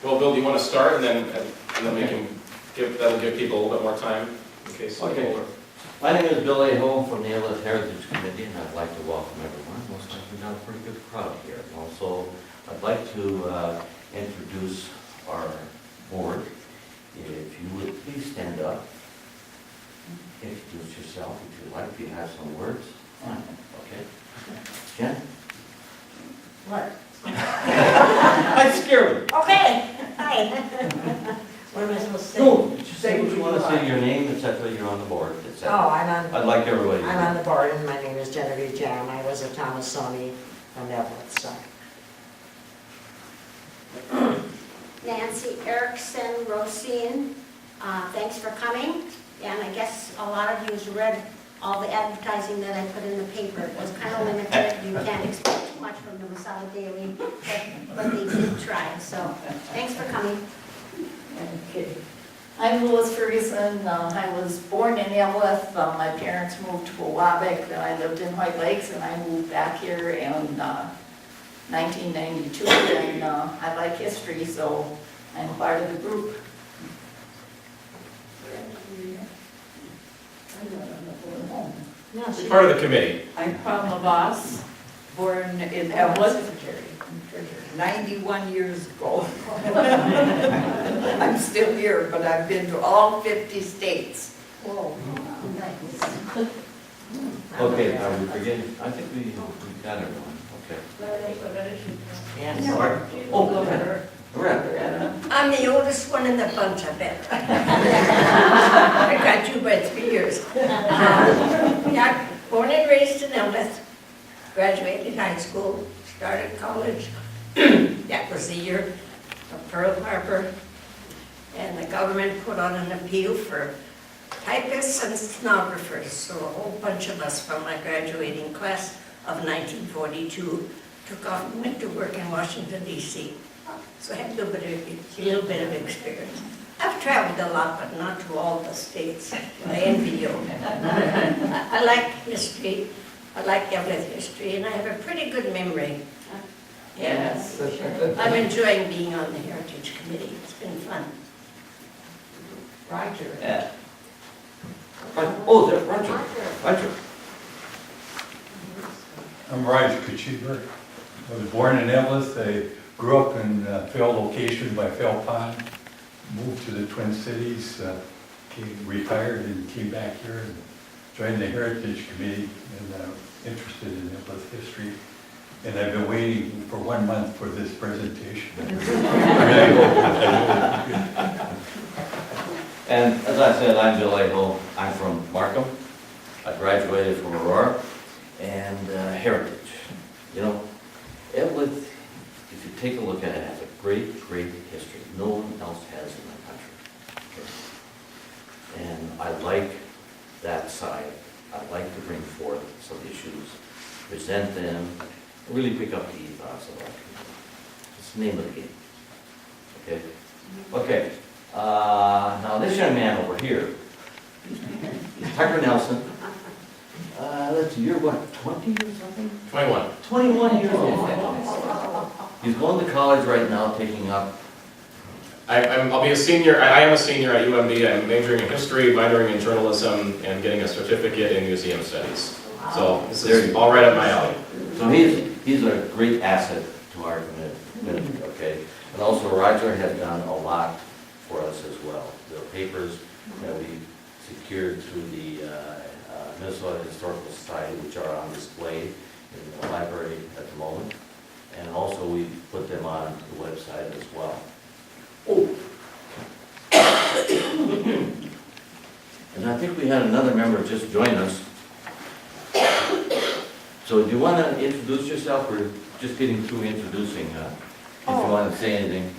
Well, Bill, do you want to start and then we can that'll give people a little bit more time in case. Okay. My name is Bill Aho from the Eveleth Heritage Committee, and I'd like to welcome everyone. Looks like we've got a pretty good crowd here. And also, I'd like to introduce our board. If you would please stand up, introduce yourself if you like, if you have some words. Okay. Jen? What? I'm scared. Okay, hi. What am I supposed to say? No, just say what you want to say, your name, etc. You're on the board, etc. Oh, I'd like everybody to. I'm on the board, and my name is Genevieve Jam. I was a Thomasoni from Eveleth, so. Nancy Erickson, Rosine, thanks for coming. And I guess a lot of you read all the advertising that I put in the paper. It was kind of limited. You can't expect too much from the Masala Daily, but they did try. So thanks for coming. Okay. I'm Lois Ferguson. I was born in Eveleth. My parents moved to Wabek, then I lived in White Lakes, and I moved back here in 1992. And I like history, so I'm part of the group. No, she- Part of the committee. I'm Paula Voss, born in Eveleth, 91 years ago. I'm still here, but I've been to all 50 states. Whoa, nice. Okay, are we forgetting? I think we got everyone. Okay. Yes. Oh, go ahead. Loretta. I'm the oldest one in the bunch, I bet. I got you by 3 years. Yeah, born and raised in Eveleth, graduated high school, started college. That was the year of Pearl Harbor. And the government put on an appeal for typists and stenographers. So a whole bunch of us from my graduating class of 1942 took off and went to work in Washington, D.C. So I have a little bit of experience. I've traveled a lot, but not to all the states. I envy you. I like history. I like Eveleth history, and I have a pretty good memory. Yes. I'm enjoying being on the Heritage Committee. It's been fun. Roger. Yeah. Oh, there's Roger. Roger. I'm Roger Kachiber. I was born in Eveleth. I grew up in Fell location by Fell Pond. Moved to the Twin Cities, retired and came back here and joined the Heritage Committee, and I'm interested in Eveleth history. And I've been waiting for 1 month for this presentation. And as I said, I'm Bill Aho. I'm from Markham. I graduated from Aurora and Heritage. You know, Eveleth, if you take a look at it, has a great, great history. No one else has in the country. And I like that side. I'd like to bring forth some issues, present them, really pick up the ethos of our people. It's the name of the game. Okay? Okay. Now this young man over here is Tucker Nelson. Let's see, you're what, 20 or something? 21. 21 years old. He's going to college right now, taking up. I'll be a senior. I am a senior at UMB. I'm majoring in history, minoring in journalism, and getting a certificate in museum studies. So this is all right up my alley. So he's a great asset to our community, okay? And also Roger has done a lot for us as well. The papers that we secured through the Minnesota Historical Society, which are on display in the library at the moment. And also we put them on the website as well. Oh. And I think we had another member just join us. So do you want to introduce yourself, or just getting through introducing, if you want to say anything?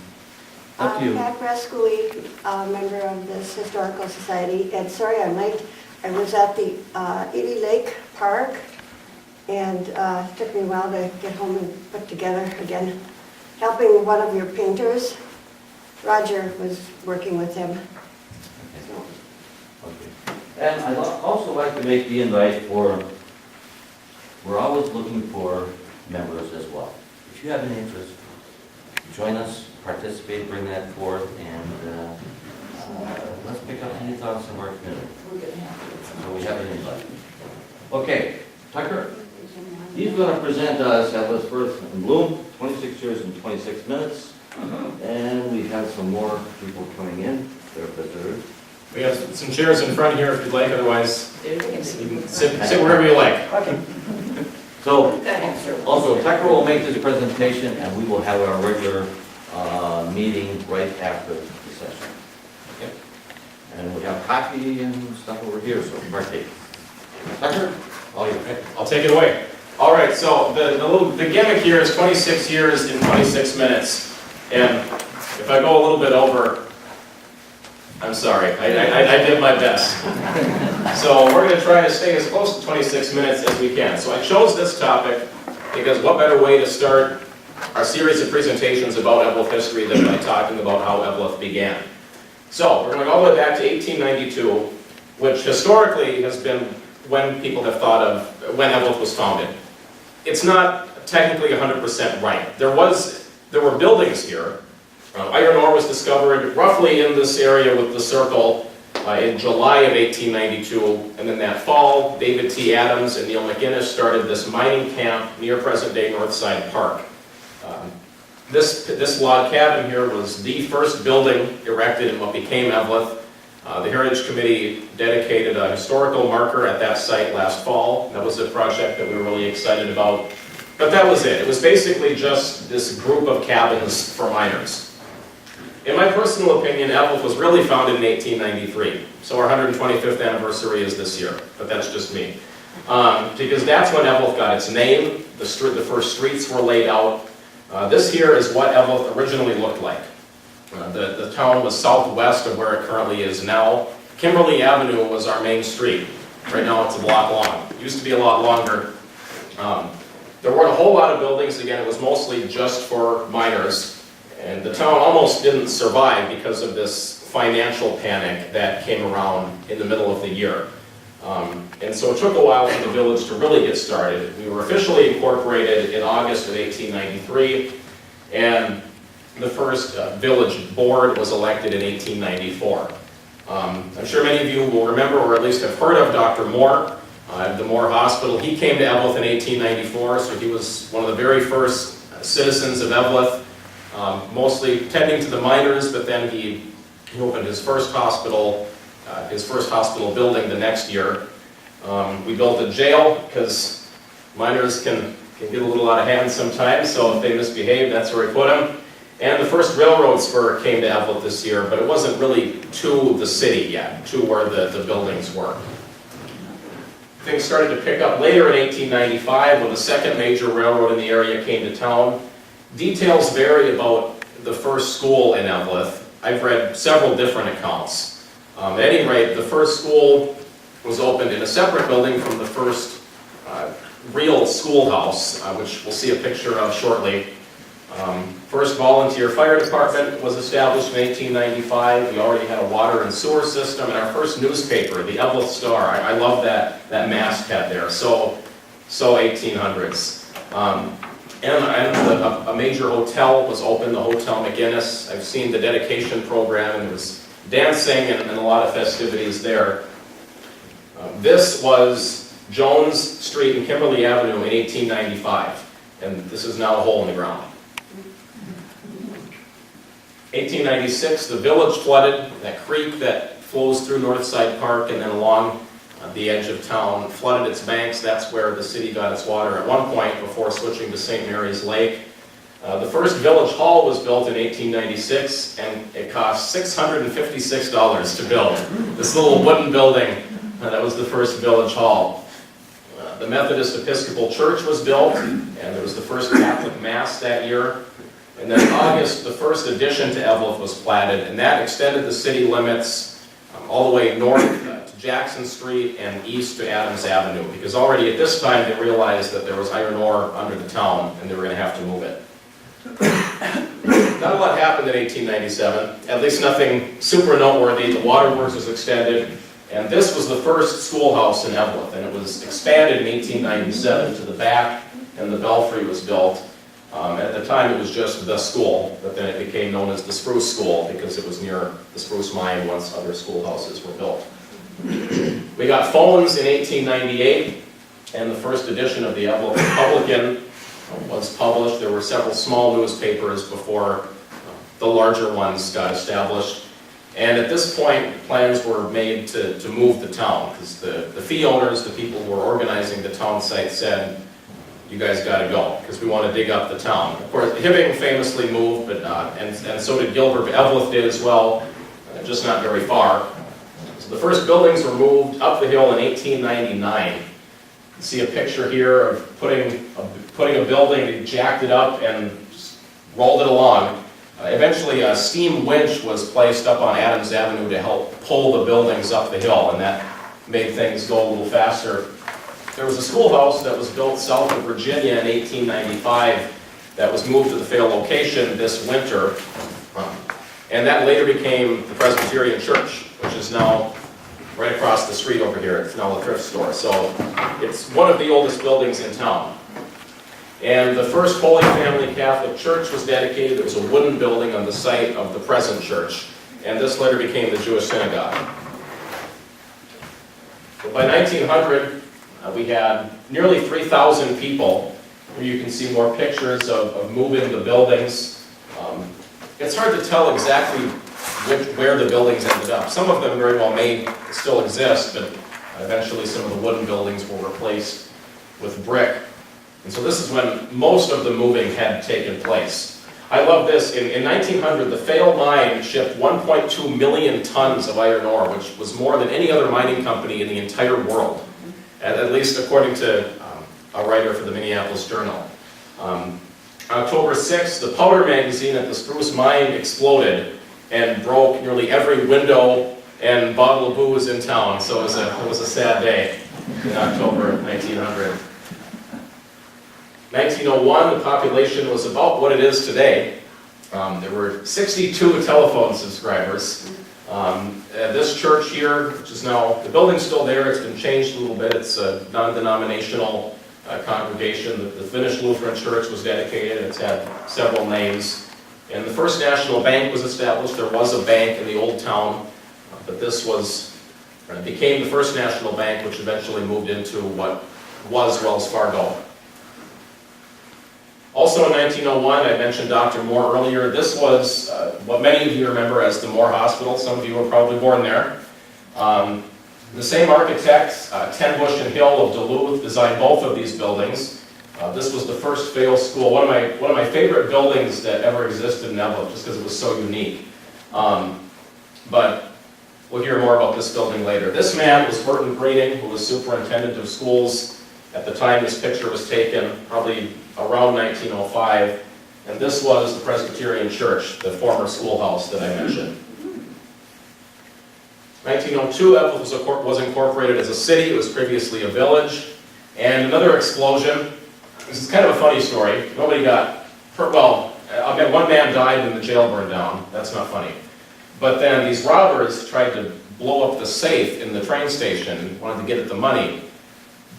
Up to you. I'm Pat Bresculi, member of this Historical Society, and sorry I'm late. I was at the Ely Lake Park, and it took me a while to get home and put together again. Helping one of your painters, Roger was working with him. So. Okay. And I'd also like to make the invite for, we're always looking for members as well. If you have an interest, join us participate, bring that forth, and let's pick up any thoughts of our community. We're gonna have So we have an invite. Okay, Tucker, he's going to present us Eveleth's Birth in Bloom, 26 years and 26 minutes. And we have some more people coming in, they're visitors. We have some chairs in front here if you'd like, otherwise There you you go. can sit wherever you like. Okay. So, That answer. also, Tucker will make this presentation, and we will have our regular meeting right after the session. Yep. And we have coffee and stuff over here, so birthday. Tucker, all you. Okay, I'll take it away. All right, so the gimmick here is 26 years in 26 minutes. And if I go a little bit over, I'm sorry, I did my best. So we're going to try to stay as close to 26 minutes as we can. So I chose this topic because what better way to start our series of presentations about Eveleth history than by talking about how Eveleth began. So we're going to go all the way back to 1892, which historically has been when people have thought of when Eveleth was founded. It's not technically 100% right. There were buildings here. Iron ore was discovered roughly in this area with the circle in July of 1892, and then that fall, David T. Adams and Neil McGinnis started this mining camp near present-day Northside Park. This log cabin here was the first building erected in what became Eveleth. The Heritage Committee dedicated a historical marker at that site last fall. That was a project that we were really excited about. But that was it. It was basically just this group of cabins for miners. In my personal opinion, Eveleth was really founded in 1893. So our 125th anniversary is this year, but that's just me. Because that's when Eveleth got its name. The first streets were laid out. This here is what Eveleth originally looked like. The town was southwest of where it currently is now. Kimberly Avenue was our main street. Right now it's a block long. It used to be a lot longer. There weren't a whole lot of buildings. Again, it was mostly just for miners. And the town almost didn't survive because of this financial panic that came around in the middle of the year. And so it took a while for the village to really get started. We were officially incorporated in August of 1893, and the first village board was elected in 1894. I'm sure many of you will remember, or at least have heard of Dr. Moore, at the Moore Hospital. He came to Eveleth in 1894, so he was one of the very first citizens of Eveleth, mostly tending to the miners, but then he opened his first hospital building the next year. We built a jail because miners can get a little out of hand sometimes, so if they misbehave, that's where we put them. And the first railroad spur came to Eveleth this year, but it wasn't really to the city yet, to where the buildings were. Things started to pick up later in 1895 when the second major railroad in the area came to town. Details vary about the first school in Eveleth. I've read several different accounts. At any rate, the first school was opened in a separate building from the first real schoolhouse, which we'll see a picture of shortly. First volunteer fire department was established in 1895. We already had a water and sewer system, and our first newspaper, the Eveleth Star. I love that masthead there. So 1800s. And a major hotel was opened, the Hotel McGinnis. I've seen the dedication program, and there was dancing and a lot of festivities there. This was Jones Street and Kimberly Avenue in 1895, and this is now a hole in the ground. 1896, the village flooded. That creek that flows through Northside Park and then along the edge of town flooded its banks. That's where the city got its water at one point before switching to St. Mary's Lake. The first village hall was built in 1896, and it cost $656 to build. This little wooden building, that was the first village hall. The Methodist Episcopal Church was built, and there was the first Catholic Mass that year. And then in August, the first addition to Eveleth was platted, and that extended the city limits all the way north to Jackson Street and east to Adams Avenue, because already at this time they realized that there was iron ore under the town and they were going to have to move it. Not a lot happened in 1897, at least nothing super noteworthy. The waterworks was extended, and this was the first schoolhouse in Eveleth, and it was expanded in 1897 to the back, and the belfry was built. At the time, it was just the school, but then it became known as the Spruce School because it was near the Spruce Mine once other schoolhouses were built. We got phones in 1898, and the first edition of the Eveleth Republican was published. There were several small newspapers before the larger ones got established. And at this point, plans were made to move the town, because the fee owners, the people who were organizing the town site said, you guys gotta go, because we want to dig up the town. Of course, Hibbing famously moved, but and so did Gilbert. Eveleth did as well, just not very far. So the first buildings were moved up the hill in 1899. You see a picture here of putting a building, they jacked it up and just rolled it along. Eventually, a steam winch was placed up on Adams Avenue to help pull the buildings up the hill, and that made things go a little faster. There was a schoolhouse that was built south of Virginia in 1895 that was moved to the fair location this winter, and that later became the Presbyterian Church, which is now right across the street over here. It's now a thrift store, so it's one of the oldest buildings in town. And the first Holy Family Catholic Church was dedicated. It was a wooden building on the site of the present church, and this later became the Jewish synagogue. So by 1900, we had nearly 3,000 people. Here you can see more pictures of moving the buildings. It's hard to tell exactly where the buildings ended up. Some of them very well may still exist, but eventually some of the wooden buildings were replaced with brick. And so this is when most of the moving had taken place. I love this. In 1900, the Fale mine shipped 1.2 million tons of iron ore, which was more than any other mining company in the entire world, at least according to a writer for the Minneapolis Journal. October 6th, the powder magazine at the Spruce Mine exploded and broke nearly every window and bottle of booze in town. So it was a sad day in October 1900. 1901, the population was about what it is today. There were 62 telephone subscribers. This church here, which is now, the building's still there, it's been changed a little bit. It's a non-denominational congregation. The Finnish Lutheran Church was dedicated. It's had several names. And the first national bank was established. There was a bank in the old town, but this became the first national bank, which eventually moved into what was Wells Fargo. Also in 1901, I mentioned Dr. Moore earlier. This was what many of you remember as the Moore Hospital. Some of you were probably born there. The same architect, Ten Bush and Hill of Duluth, designed both of these buildings. This was the first Fale school, one of my favorite buildings that ever existed in Eveleth, just because it was so unique. But we'll hear more about this building later. This man was Burton Breeding, who was superintendent of schools at the time this picture was taken, probably around 1905. And this was the Presbyterian Church, the former schoolhouse that I mentioned. 1902, Eveleth was incorporated as a city. It was previously a village. And another explosion. This is kind of a funny story. Nobody got hurt. Well, I'll bet one man died and the jail burned down. That's not funny. But then these robbers tried to blow up the safe in the train station and wanted to get at the money.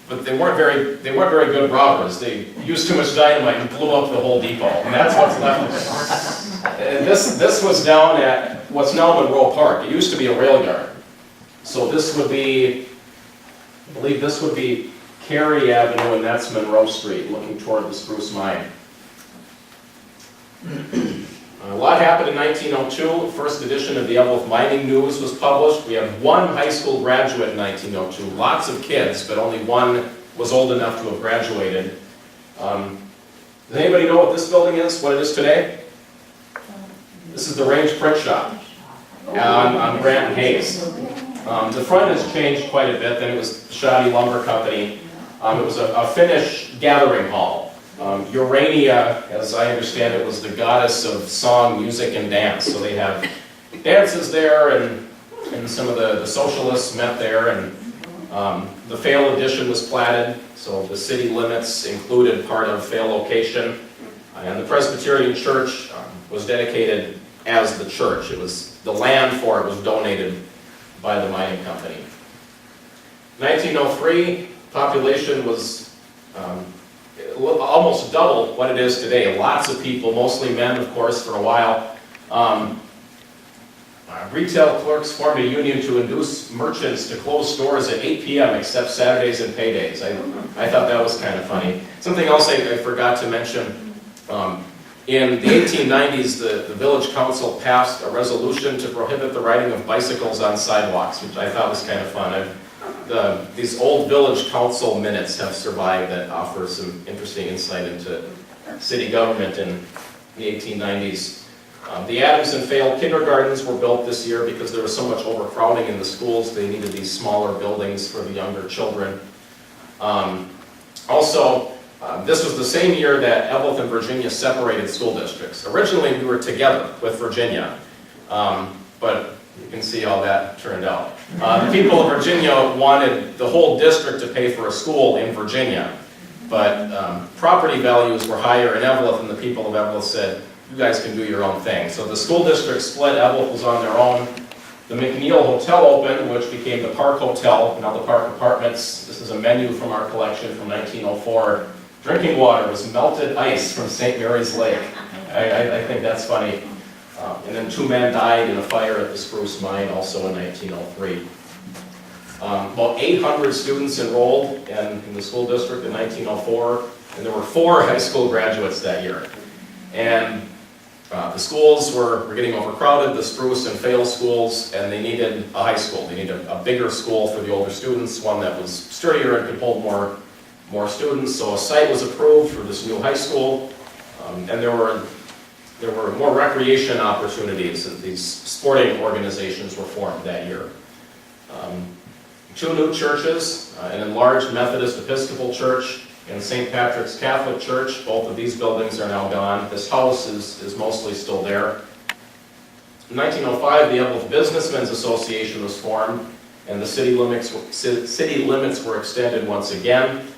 But they weren't very good robbers. They used too much dynamite and blew up the whole depot. And that's what's left of it. And this was down at what's now Monroe Park. It used to be a rail yard. So this would be, I believe this would be Cary Avenue, and that's Monroe Street, looking toward the Spruce Mine. A lot happened in 1902. The first edition of the Eveleth Mining News was published. We had one high school graduate in 1902. Lots of kids, but only one was old enough to have graduated. Does anybody know what this building is, what it is today? This is the Range Print Shop on Grant and Hayes. The front has changed quite a bit. Then it was the Shoddy Lumber Company. It was a Finnish gathering hall. Urania, as I understand it, was the goddess of song, music, and dance. So they have dances there, and some of the socialists met there. And the Fale addition was platted, so the city limits included part of Fale location. And the Presbyterian Church was dedicated as the church. It was, the land for it was donated by the mining company. 1903, population was, almost double what it is today. Lots of people, mostly men, of course, for a while. Retail clerks formed a union to induce merchants to close stores at 8 p.m. except Saturdays and paydays. I thought that was kind of funny. Something else I forgot to mention. In the 1890s, the village council passed a resolution to prohibit the riding of bicycles on sidewalks, which I thought was kind of fun. These old village council minutes have survived that offer some interesting insight into city government in the 1890s. The Adams and Fail kindergartens were built this year because there was so much overcrowding in the schools. They needed these smaller buildings for the younger children. This was the same year that Eveleth and Virginia separated school districts. Originally, we were together with Virginia, but you can see how that turned out. The people of Virginia wanted the whole district to pay for a school in Virginia, but property values were higher in Eveleth, and the people of Eveleth said, you guys can do your own thing. So the school district split. Eveleth was on their own. The McNeil Hotel opened, which became the Park Hotel, now the Park Apartments. This is a menu from our collection from 1904. Drinking water was melted ice from St. Mary's Lake. I think that's funny. And then 2 men died in a fire at the Spruce Mine, also in 1903. About 800 students enrolled in the school district in 1904, and there were 4 high school graduates that year. And the schools were getting overcrowded, the Spruce and Fail schools, and they needed a high school. They needed a bigger school for the older students, one that was sturdier and could hold more students. So a site was approved for this new high school, and there were more recreation opportunities, and these sporting organizations were formed that year. 2 new churches, an enlarged Methodist Episcopal Church and St. Patrick's Catholic Church. Both of these buildings are now gone. This house is mostly still there. In 1905, the Eveleth Businessmen's Association was formed, and the city limits were extended once again.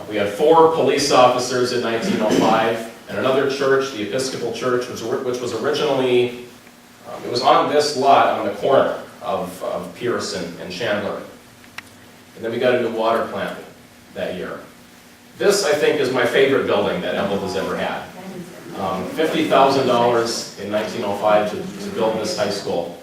We had 4 police officers in 1905, and another church, the Episcopal Church, which was originally, it was on this lot on the corner of Pierce and Chandler. And then we got a new water plant that year. This, I think, is my favorite building that Eveleth has ever had. $50,000 in 1905 to build this high school.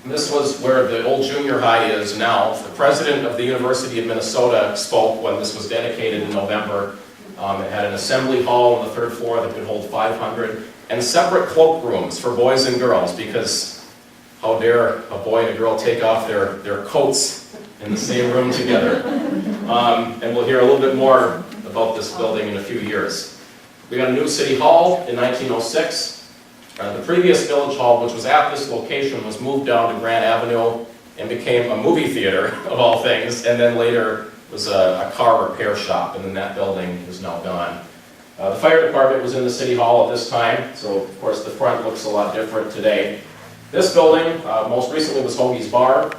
This was where the old junior high is now. The president of the University of Minnesota spoke when this was dedicated in November. It had an assembly hall on the 3rd floor that could hold 500, and separate cloakrooms for boys and girls, because how dare a boy and a girl take off their coats in the same room together. And we'll hear a little bit more about this building in a few years. We got a new city hall in 1906. The previous village hall, which was at this location, was moved down to Grant Avenue and became a movie theater, of all things, and then later was a car repair shop, and then that building is now gone. The fire department was in the city hall at this time, so of course the front looks a lot different today. This building, most recently, was Hoagie's Bar. It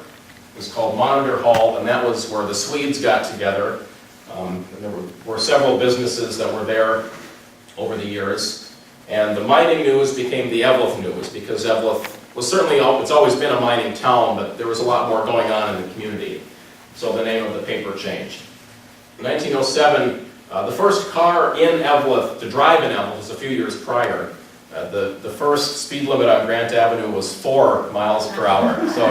was called Monitor Hall, and that was where the Swedes got together. And there were several businesses that were there over the years. And the mining news became the Eveleth news, because Eveleth was certainly, it's always been a mining town, but there was a lot more going on in the community. So the name of the paper changed. In 1907, the first car in Eveleth, to drive in Eveleth, was a few years prior. The first speed limit on Grant Avenue was 4 miles per hour. So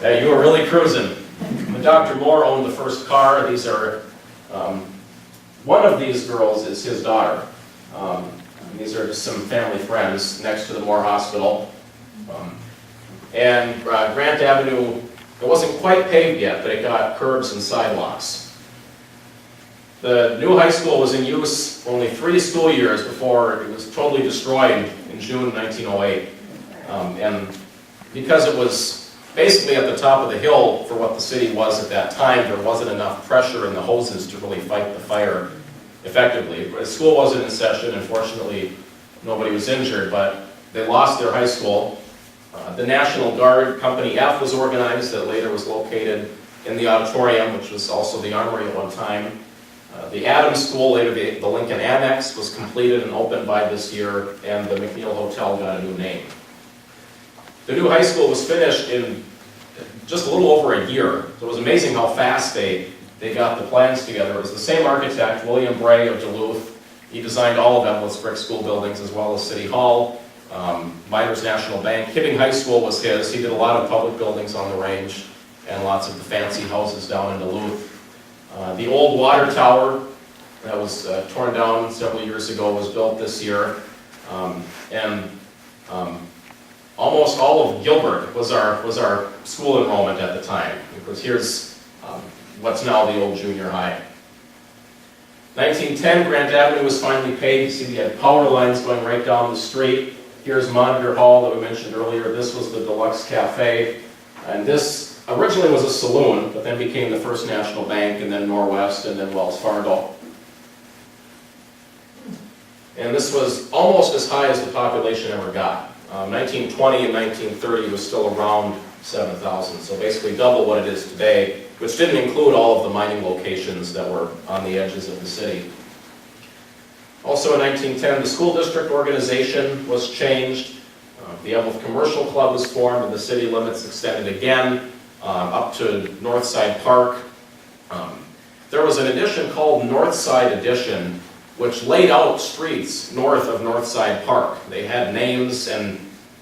you were really cruising. Dr. Moore owned the first car. These are, one of these girls is his daughter. These are just some family friends next to the Moore Hospital. Grant Avenue, it wasn't quite paved yet, but it got curbs and sidewalks. The new high school was in use for only 3 school years before it was totally destroyed in June 1908. And because it was basically at the top of the hill for what the city was at that time, there wasn't enough pressure in the hoses to really fight the fire effectively. The school wasn't in session, and fortunately nobody was injured, but they lost their high school. The National Guard Company F was organized, that later was located in the auditorium, which was also the armory at one time. The Adams School, later the Lincoln Annex, was completed and opened by this year, and the McNeil Hotel got a new name. The new high school was finished in just a little over a year. So it was amazing how fast they they got the plans together. It was the same architect, William Bray of Duluth. He designed all of Eveleth's brick school buildings as well as City Hall, Miners National Bank. Hibbing High School was his. He did a lot of public buildings on the range and lots of the fancy houses down in Duluth. The old water tower that was torn down several years ago was built this year. Almost all of Gilbert was our school enrollment at the time, because here's what's now the old junior high. 1910, Grant Avenue was finally paved. You see we had power lines going right down the street. Here's Monitor Hall that we mentioned earlier. This was the Deluxe Cafe. And this originally was a saloon, but then became the First National Bank, and then Norwest, and then Wells Fargo. And this was almost as high as the population ever got. 1920 and 1930 was still around 7,000, so basically double what it is today, which didn't include all of the mining locations that were on the edges of the city. Also in 1910, the school district organization was changed. The Eveleth Commercial Club was formed, and the city limits extended again up to Northside Park. There was an addition called Northside Addition, which laid out streets north of Northside Park. They had names, and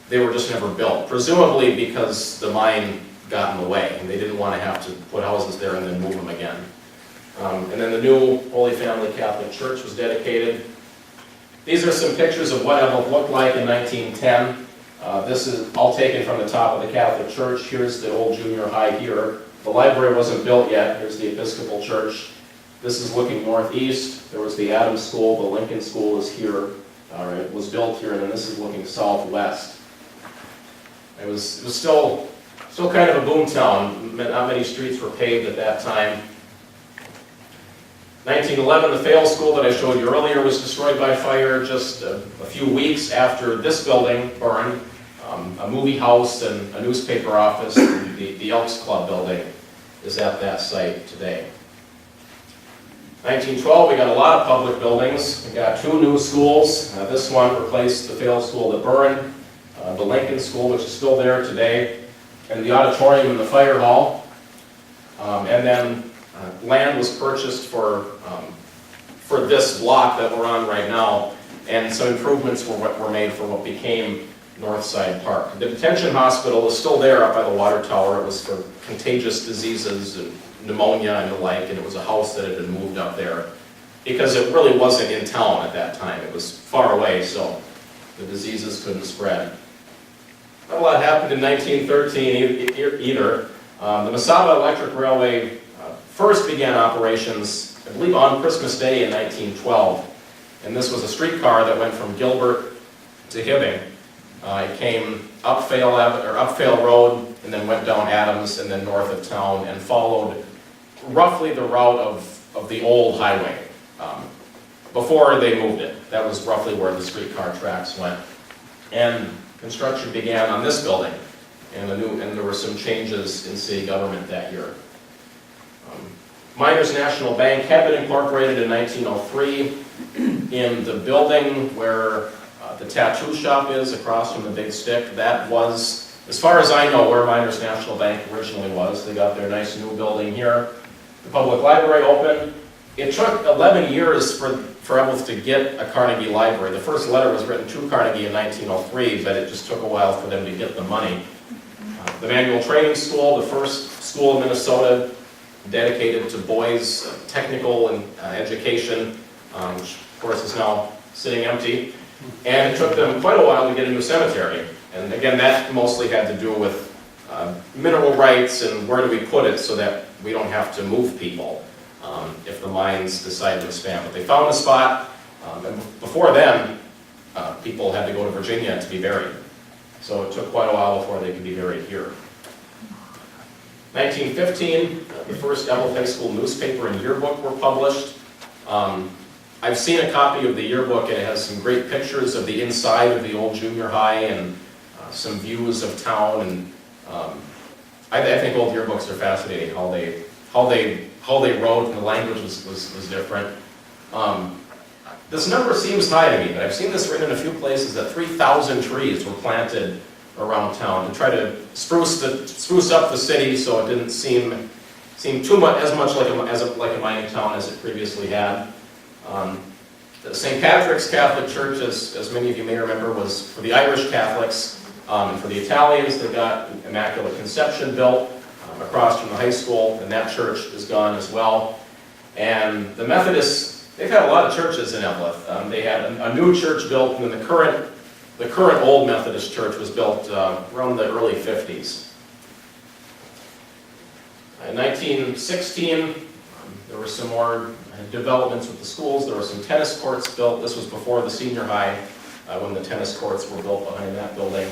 they were just never built, presumably because the mine got in the way, and they didn't want to have to put houses there and then move them again. And then the new Holy Family Catholic Church was dedicated. These are some pictures of what Eveleth looked like in 1910. This is all taken from the top of the Catholic Church. Here's the old junior high here. The library wasn't built yet. Here's the Episcopal Church. This is looking northeast. There was the Adams School. The Lincoln School is here. It was built here, and then this is looking southwest. It was still kind of a boom town. Not many streets were paved at that time. 1911, the Fale School that I showed you earlier was destroyed by fire just a few weeks after this building burned. A movie house and a newspaper office, the Elks Club building is at that site today. 1912, we got a lot of public buildings. We got two new schools. This one replaced the Fale School that burned. The Lincoln School, which is still there today, and the auditorium and the fire hall. And then land was purchased for this block that we're on right now, and some improvements were made for what became Northside Park. The detention hospital is still there up by the water tower. It was for contagious diseases and pneumonia and the like, and it was a house that had been moved up there because it really wasn't in town at that time. It was far away, so the diseases couldn't spread. Not a lot happened in 1913 either. The Mesaba Electric Railway first began operations, I believe, on Christmas Day in 1912. And this was a streetcar that went from Gilbert to Hibbing. It came up Fale Road, and then went down Adams, and then north of town, and followed roughly the route of the old highway before they moved it. That was roughly where the streetcar tracks went. And construction began on this building, and there were some changes in city government that year. Miners National Bank had been incorporated in 1903 in the building where the tattoo shop is across from the Big Stick. That was, as far as I know, where Miners National Bank originally was. They got their nice new building here. The public library opened. It took 11 years for Eveleth to get a Carnegie library. The first letter was written to Carnegie in 1903, but it just took a while for them to get the money. The Manual Training School, the first school in Minnesota dedicated to boys' technical and education, which of course is now sitting empty. And it took them quite a while to get a new cemetery. And again, that mostly had to do with mineral rights and where do we put it so that we don't have to move people if the mines decide to expand. But they found a spot, and before then, people had to go to Virginia to be buried. So it took quite a while before they could be buried here. 1915, the first Eveleth High School newspaper and yearbook were published. I've seen a copy of the yearbook, and it has some great pictures of the inside of the old junior high and some views of town. And I think old yearbooks are fascinating. How they wrote, and the language was different. This number seems high to me, but I've seen this written in a few places that 3,000 trees were planted around town to try to spruce up the city so it didn't seem seemed too much, as much like a mining town as it previously had. The St. Patrick's Catholic Church, as many of you may remember, was for the Irish Catholics, and for the Italians, they got Immaculate Conception built across from the high school, and that church is gone as well. And the Methodists, they've had a lot of churches in Eveleth. They had a new church built, and then the current old Methodist church was built around the early 50s. In 1916, there were some more developments with the schools. There were some tennis courts built. This was before the senior high, when the tennis courts were built behind that building.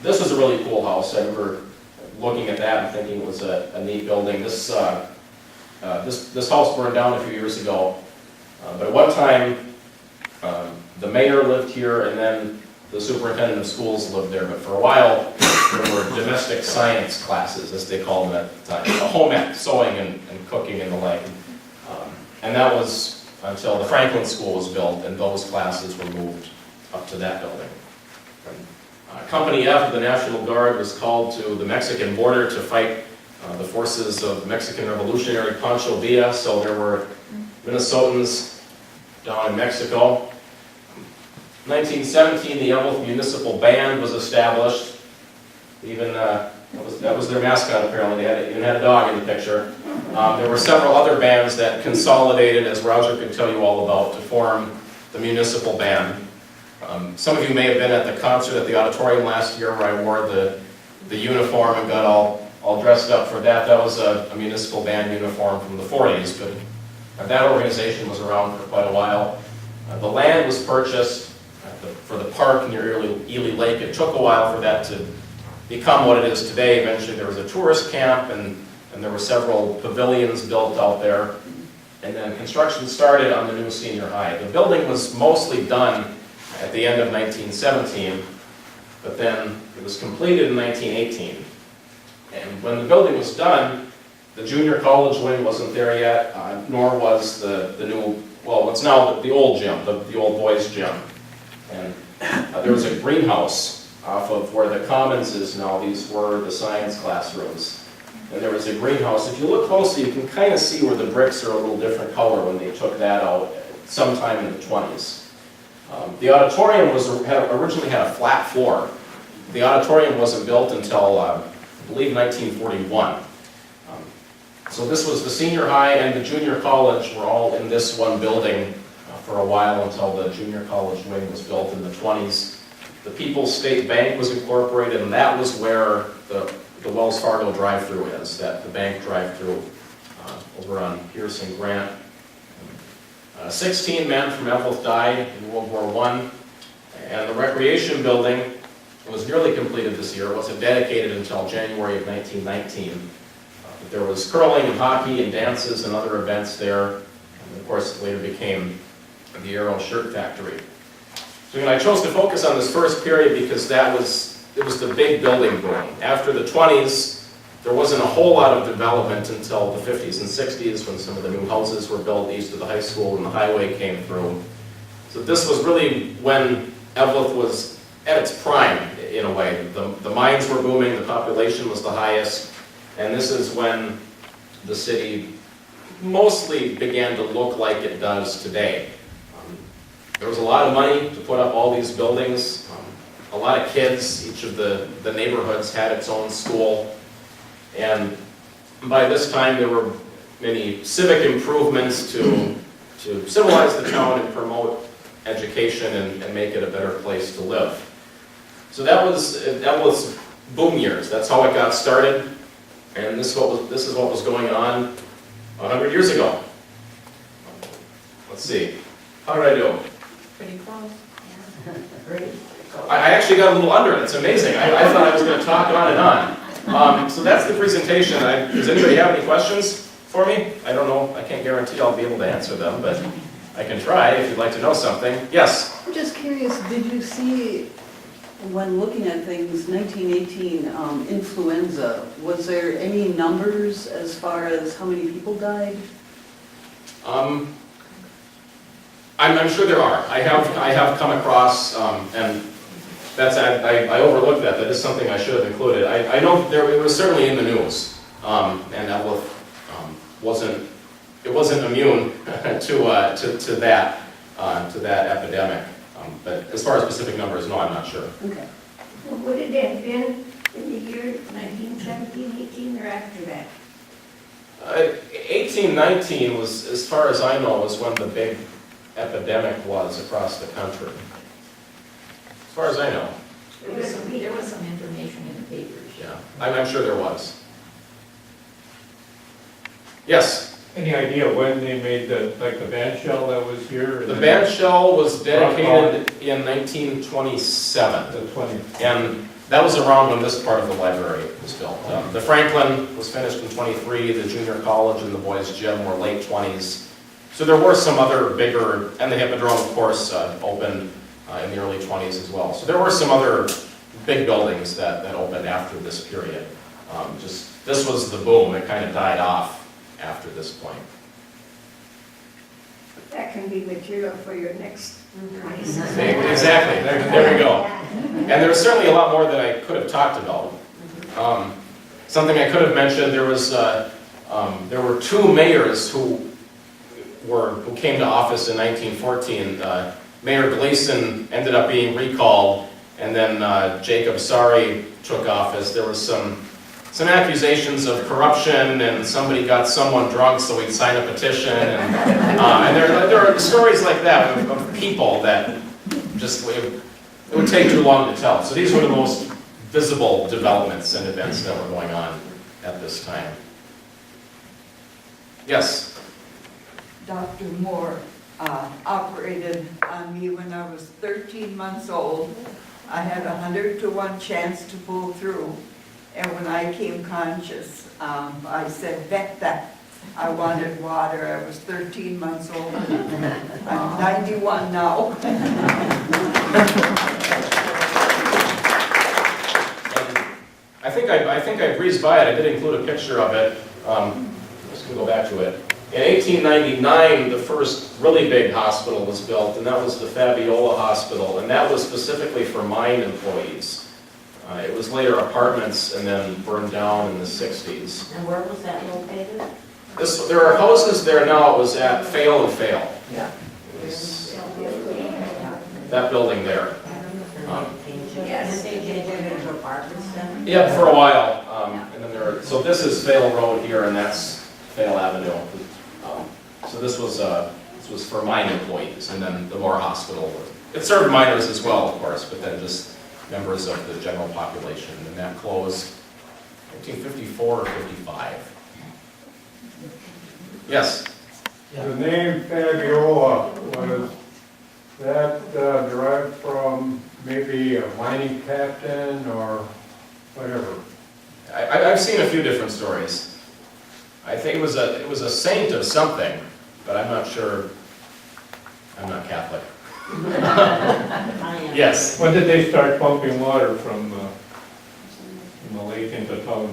This was a really cool house. I remember looking at that and thinking it was a neat building. This house burned down a few years ago, but at one time, the mayor lived here, and then the superintendent of schools lived there. But for a while, there were domestic science classes, as they called them at the time, home ec, sewing and cooking and the like. And that was until the Franklin School was built, and those classes were moved up to that building. Company F of the National Guard was called to the Mexican border to fight the forces of Mexican revolutionary Pancho Villa, so there were Minnesotans down in Mexico. 1917, the Eveleth Municipal Band was established. Even that was their mascot, apparently. They even had a dog in the picture. There were several other bands that consolidated, as Roger could tell you all about, to form the municipal band. Some of you may have been at the concert at the auditorium last year where I wore the uniform and got all dressed up for that. That was a municipal band uniform from the 40s, but that organization was around for quite a while. The land was purchased for the park near Ely Lake. It took a while for that to become what it is today. Eventually there was a tourist camp, and there were several pavilions built out there. And then construction started on the new senior high. The building was mostly done at the end of 1917, but then it was completed in 1918. And when the building was done, the junior college wing wasn't there yet, nor was the new, well, it's now the old gym, the old boys' gym. And there was a greenhouse off of where the commons is now. These were the science classrooms. And there was a greenhouse. If you look closely, you can kind of see where the bricks are a little different color when they took that out sometime in the 20s. The auditorium originally had a flat floor. The auditorium wasn't built until, I believe, 1941. So this was the senior high and the junior college were all in this one building for a while until the junior college wing was built in the 20s. The People's State Bank was incorporated, and that was where the Wells Fargo drive-through is, the bank drive-through over on Pierce and Grant. 16 men from Eveleth died in World War I, and the recreation building was nearly completed this year. It wasn't dedicated until January of 1919. But there was curling and hockey and dances and other events there, and of course it later became the Arrow Shirt Factory. So I chose to focus on this first period because it was the big building boom. After the 20s, there wasn't a whole lot of development until the 50s and 60s when some of the new houses were built east of the high school and the highway came through. So this was really when Eveleth was at its prime, in a way. The mines were booming, the population was the highest, and this is when the city mostly began to look like it does today. There was a lot of money to put up all these buildings, a lot of kids. Each of the neighborhoods had its own school. And by this time, there were many civic improvements to civilize the town and promote education and make it a better place to live. So that was boom years. That's how it got started. And this is what was going on 100 years ago. Let's see. How did I do? Pretty close. Great. I actually got a little under it. It's amazing. I thought I was going to talk on and on. So that's the presentation. Does anybody have any questions for me? I don't know. I can't guarantee I'll be able to answer them, but I can try if you'd like to know something. Yes? I'm just curious, did you see, when looking at things, 1918 influenza, was there any numbers as far as how many people died? I'm sure there are. I have come across, and I overlooked that. That is something I should have included. I know it was certainly in the news. and Eveleth wasn't immune to that epidemic. But as far as specific numbers, no, I'm not sure. Okay. Well, would it have been in the year 1917, 18, or after that? 1819 was, as far as I know, was when the big epidemic was across the country. As far as I know, There was some information in the papers. yeah, I'm sure there was. Yes, Any idea when they made the band shell that was here? the band shell was dedicated in 1927. The 20. And that was around when this part of the library was built. The Franklin was finished in 23, the junior college and the boys' gym were late 20s. So there were some other bigger, and the Hippodrome, of course, opened in the early 20s as well. So there were some other big buildings that opened after this period. This was the boom, it kind of died off after this point. That can be material for your next prize. Exactly, there we go. And there's certainly a lot more that I could have talked about. Something I could have mentioned, there were two mayors who came to office in 1914. Mayor Gleason ended up being recalled, and then Jacob Sari took office. There was some accusations of corruption, and somebody got someone drunk so he'd sign a petition, and there are stories like that of people that just, it would take too long to tell. So these were the most visible developments and events that were going on at this time. Yes? Dr. Moore operated on me when I was 13 months old. I had a 100-to-1 chance to pull through. And when I came conscious, I said, Vecta, I wanted water. I was 13 months old. I'm 91 now. I think I breezed by it. I did include a picture of it. I'm just going to go back to it. In 1899, the first really big hospital was built, and that was the Fabiola Hospital, and that was specifically for mine employees. It was later apartments and then burned down in the 60s. And where was that located? There are houses there now. It was at Fail and Fail. Yeah. It was that building there. Yes. They changed it into apartments then? Yep, for a while. And then so this is Fail Road here, and that's Fail Avenue. So this was for mine employees, and then the Moore Hospital. It served miners as well, of course, but then just members of the general population, and that closed 1954 or 55. Yes? The name Fabiola, was that derived from maybe a mining captain or whatever? I've seen a few different stories. I think it was a saint of something, but I'm not sure. I'm not Catholic. Yes. When did they start pumping water from the lake into town?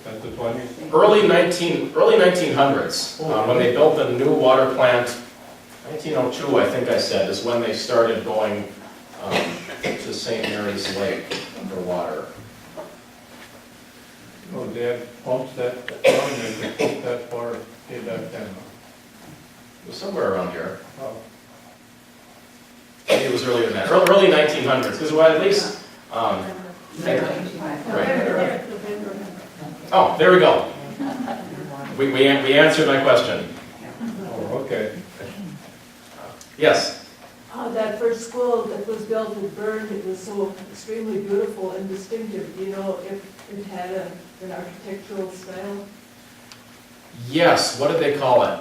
At the 20s? Early 1900s, when they built the new water plant. 1902, I think I said, is when they started going to St. Mary's Lake for water. Oh, they had pumps that long and they pumped that far, did that then? It was somewhere around here. Oh. Maybe it was earlier than that. Early 1900s, because at least. Right. Oh, there we go. We answered my question. Oh, okay. Yes. That first school that was built and burned, it was so extremely beautiful and distinctive. Do you know if it had an architectural style? Yes, what did they call it?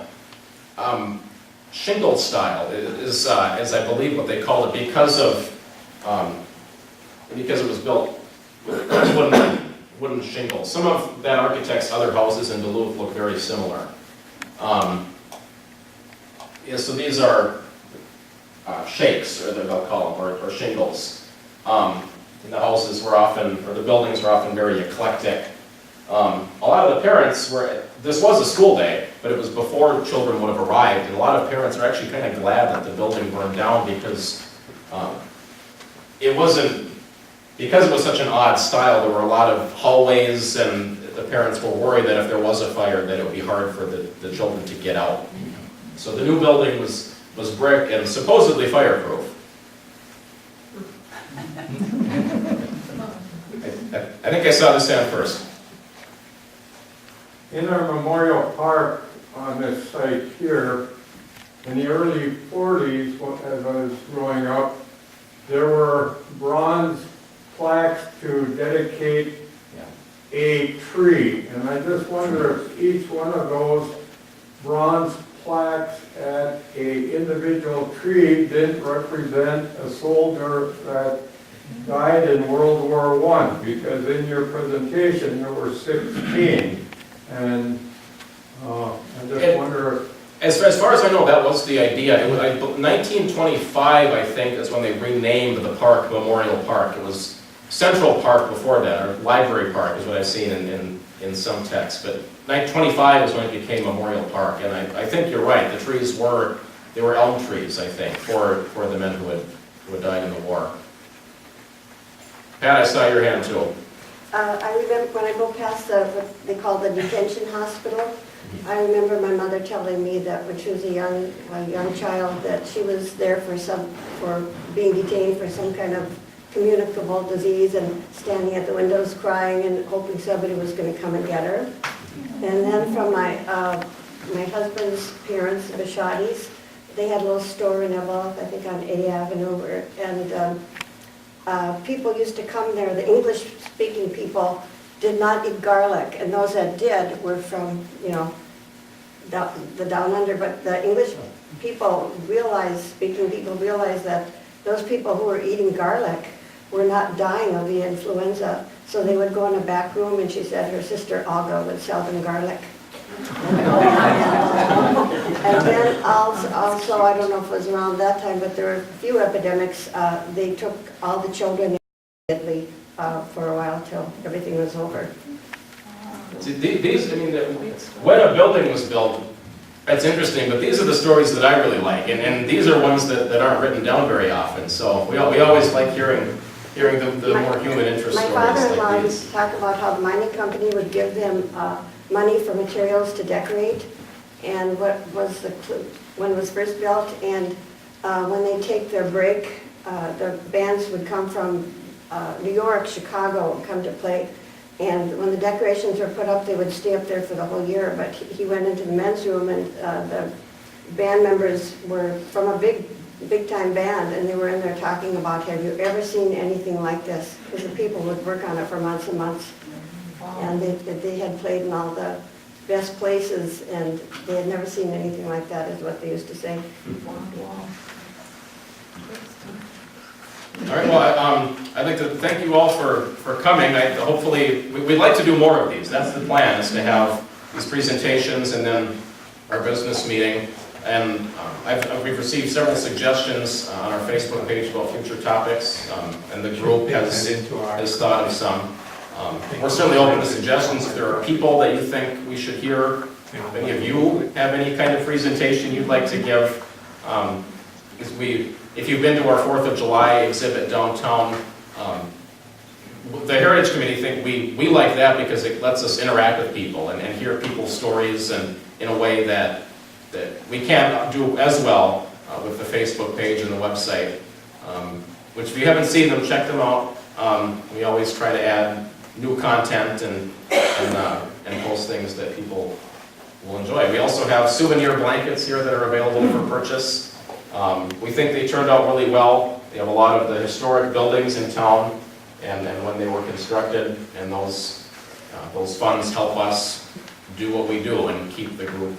Shingle style is I believe what they called it because it was built with wooden shingles. Some of that architect's other houses in Duluth look very similar. So these are shakes, or they'll call them, or shingles. And the houses were often, or the buildings were often very eclectic. A lot of the parents this was a school day, but it was before children would have arrived, and a lot of parents are actually kind of glad that the building burned down because it was such an odd style. There were a lot of hallways, and the parents were worried that if there was a fire, that it would be hard for the children to get out. So the new building was brick and supposedly fireproof. I think I saw this hand first. In our memorial park on this site here, in the early 40s, as I was growing up, there were bronze plaques to dedicate a tree. And I just wonder if each one of those bronze plaques at a individual tree didn't represent a soldier that died in World War I, because in your presentation there were 16. And I just wonder. As far as I know, that was the idea. It was, 1925, I think, is when they renamed the park Memorial Park. It was Central Park before that, or Library Park is what I've seen in some texts. But 1925 is when it became Memorial Park. And I think you're right. The trees were elm trees, I think, for the men who had died in the war. Pat, I saw your hand too. I remember when I go past what they call the detention hospital, I remember my mother telling me that when she was a young child, that she was there for being detained for some kind of communicable disease and standing at the windows crying and hoping somebody was going to come and get her. And then from my husband's parents, the Bishottis, they had a little store in Eveleth, I think on A Avenue, and people used to come there. The English-speaking people did not eat garlic, and those that did were from, the down under. But the English people speaking people realized that those people who were eating garlic were not dying of the influenza. So they would go in a back room, and she said her sister Olga would sell them garlic. And then also, I don't know if it was around that time, but there were a few epidemics. They took all the children immediately for a while till everything was over. See, when a building was built, that's interesting, but these are the stories that I really like, and these are ones that aren't written down very often. So we always like hearing the more human interest My stories father-in-law like used these. to talk about how the mining company would give them money for materials to decorate, and when it was first built, and when they take their break, the bands would come from New York, Chicago, come to play, and when the decorations were put up, they would stay up there for the whole year. But he went into the men's room, and the band members were from a big-time band, and they were in there talking about, have you ever seen anything like this? Because the people would work on it for months and months. And they had played in all the best places, and they had never seen anything like that, is what they used to say. All right, well, I'd like to thank you all for coming. Hopefully, we'd like to do more of these. That's the plan, is to have these presentations and then our business meeting. And we've received several suggestions on our Facebook page about future topics, and the group has thought of some. We're certainly open to suggestions. If there are people that you think we should hear, if any of you have any kind of presentation you'd like to give, if you've been to our 4th of July exhibit downtown, the Heritage Committee think we like that because it lets us interact with people and hear people's stories, and in a way that we can't do as well with the Facebook page and the website. Which, if you haven't seen them, check them out. We always try to add new content and post things that people will enjoy. We also have souvenir blankets here that are available for purchase. We think they turned out really well. They have a lot of the historic buildings in town and when they were constructed, and those funds help us do what we do and keep the group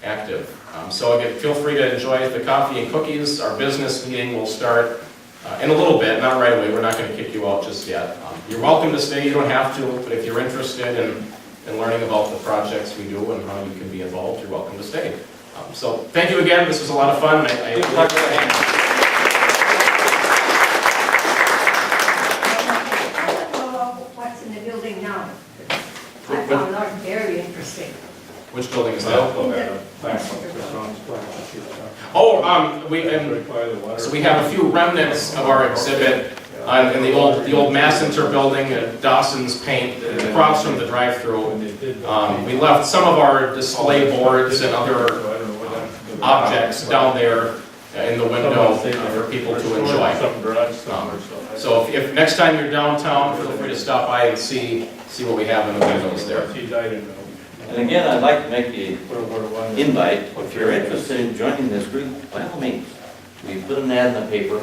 active. So again, feel free to enjoy the coffee and cookies. Our business meeting will start in a little bit, not right away. We're not going to kick you out just yet. You're welcome to stay. You don't have to, but if you're interested in learning about the projects we do and how you can be involved, you're welcome to stay. So thank you again. This was a lot of fun. What's in the building now? I found that very interesting. Which building is that? So we have a few remnants of our exhibit in the old Massinter building at Dawson's Paint, across from the drive-through. We left some of our display boards and other objects down there in the window for people to enjoy. So if next time you're downtown, feel free to stop by and see what we have in the windows there. And again, I'd like to make the invite, if you're interested in joining this group, by all means. We put an ad in the paper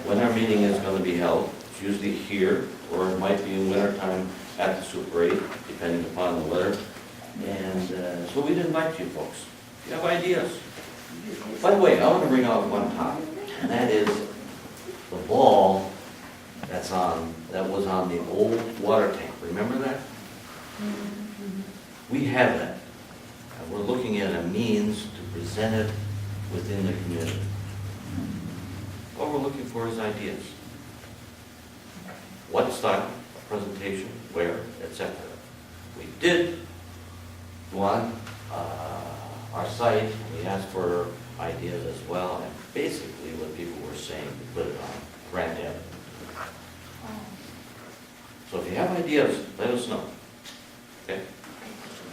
when our meeting is going to be held. It's usually here, or it might be in wintertime at the Super 8, depending upon the weather. And so we'd invite you folks, if you have ideas. By the way, I want to bring out one topic, and that is the ball that was on the old water tank. Remember that? We have that, and we're looking at a means to present it within the community. What we're looking for is ideas. What style of presentation, where, etc. We did go on our site, and we asked for ideas as well, and basically what people were saying, we put it on Grant Avenue. So if you have ideas, let us know. Okay?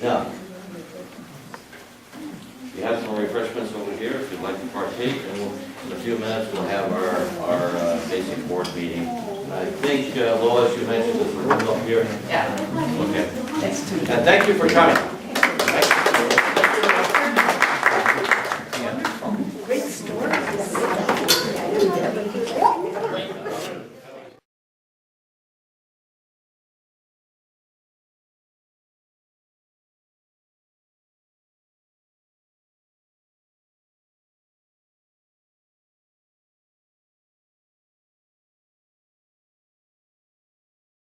Now, we have some refreshments over here if you'd like to partake, and in a few minutes we'll have our basic board meeting. I think, Lois, you mentioned there's a room up here. Yeah. Okay. And thank you for coming.